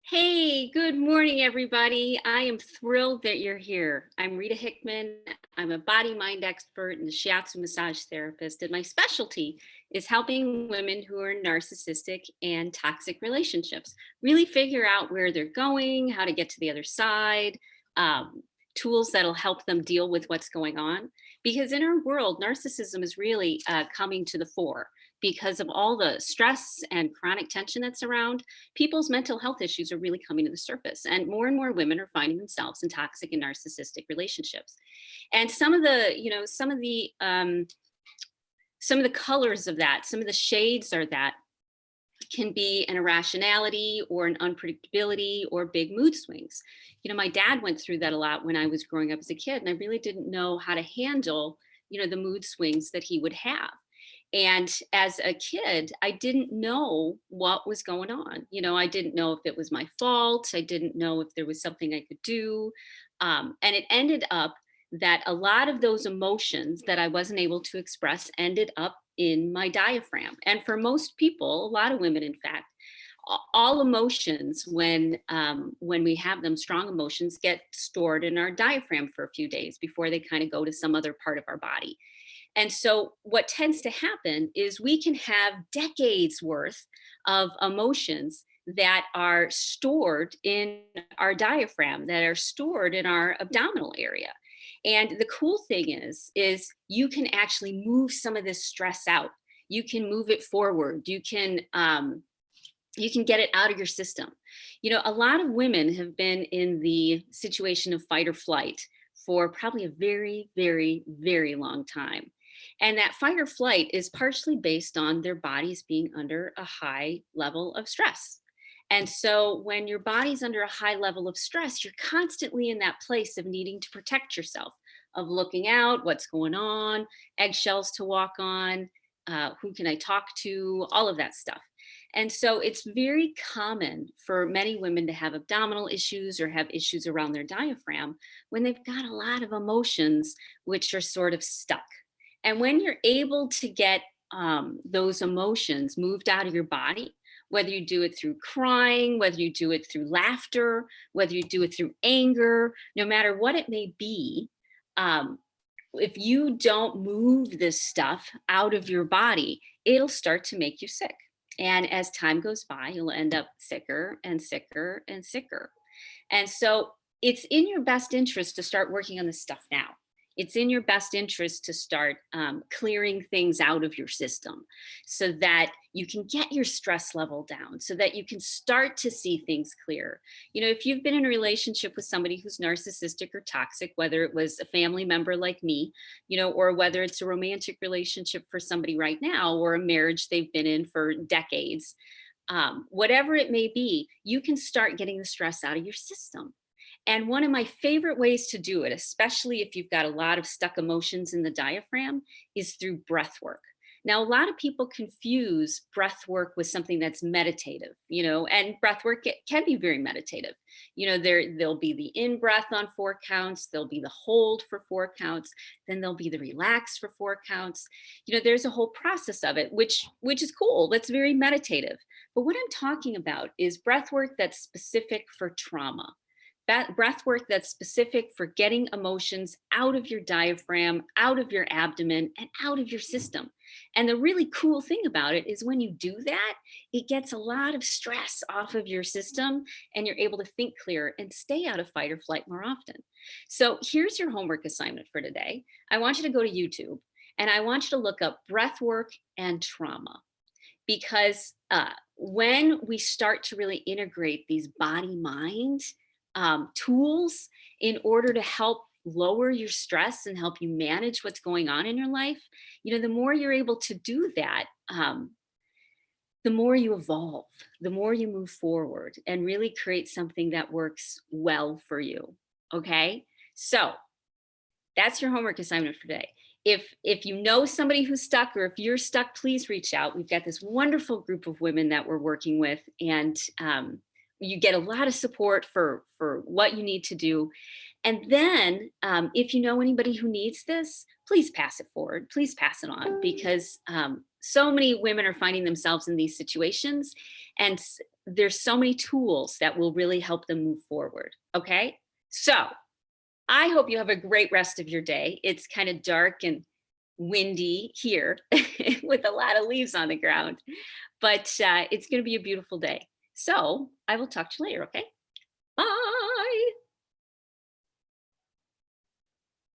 Hey, good morning, everybody. I am thrilled that you're here. I'm Rita Hickman. I'm a body mind expert and a shiatsu massage therapist, and my specialty is helping women who are in narcissistic and toxic relationships really figure out where they're going, how to get to the other side, tools that'll help them deal with what's going on. Because in our world, narcissism is really coming to the fore because of all the stress and chronic tension that's around. People's mental health issues are really coming to the surface, and more women are finding themselves in toxic and narcissistic relationships. And some of the colors of that, some of the shades are that can be an irrationality or an unpredictability or big mood swings. My dad went through that a lot when I was growing up as a kid, and I really didn't know how to handle the mood swings that he would have. And as a kid, I didn't know what was going on. I didn't know if it was my fault. I didn't know if there was something I could do. And it ended up that a lot of those emotions that I wasn't able to express ended up in my diaphragm. And for most people, a lot of women, in fact, all emotions, when we have them, strong emotions get stored in our diaphragm for a few days before they kind of go to some other part of our body. And so, what tends to happen is we can have decades worth of emotions that are stored in our diaphragm, that are stored in our abdominal area. And the cool thing is you can actually move some of this stress out. You can move it forward. You can get it out of your system. A lot of women have been in the situation of fight or flight for probably a very, very, very long time. And that fight or flight is partially based on their bodies being under a high level of stress. And so when your body's under a high level of stress, you're constantly in that place of needing to protect yourself, of looking out, what's going on, eggshells to walk on, who can I talk to, all of that stuff. And so it's very common for many women to have abdominal issues or have issues around their diaphragm when they've got a lot of emotions which are sort of stuck. And when you're able to get those emotions moved out of your body, whether you do it through crying, whether you do it through laughter, whether you do it through anger, no matter what it may be, um, if you don't move this stuff out of your body, it'll start to make you sick. And as time goes by, you'll end up sicker and sicker and sicker. And so it's in your best interest to start working on this stuff now. It's in your best interest to start clearing things out of your system so that you can get your stress level down, so that you can start to see things clear. If you've been in a relationship with somebody who's narcissistic or toxic, whether it was a family member like me, or whether it's a romantic relationship for somebody right now, or a marriage they've been in for decades, whatever it may be, you can start getting the stress out of your system. And one of my favorite ways to do it, especially if you've got a lot of stuck emotions in the diaphragm, is through breath work. Now, a lot of people confuse breath work with something that's meditative, and breath work can be very meditative. There'll be the in breath on 4 counts, there'll be the hold for 4 counts, then there'll be the relax for 4 counts. There's a whole process of it, which is cool. That's very meditative. But what I'm talking about is breath work that's specific for trauma. That breath work that's specific for getting emotions out of your diaphragm, out of your abdomen, and out of your system. And the really cool thing about it is when you do that, it gets a lot of stress off of your system and you're able to think clearer and stay out of fight or flight more often. So here's your homework assignment for today. I want you to go to YouTube and I want you to look up breath work and trauma, because when we start to really integrate these body mind tools in order to help lower your stress and help you manage what's going on in your life, the more you're able to do that, the more you evolve, the more you move forward and really create something that works well for you. Okay. So that's your homework assignment for today. If you know somebody who's stuck, or if you're stuck, please reach out. We've got this wonderful group of women that we're working with, and you get a lot of support for what you need to do. And then if you know anybody who needs this, please pass it forward. Please pass it on, because so many women are finding themselves in these situations, and there's so many tools that will really help them move forward. Okay. So I hope you have a great rest of your day. It's kind of dark and windy here with a lot of leaves on the ground, but it's going to be a beautiful day. So I will talk to you later. Okay. Bye.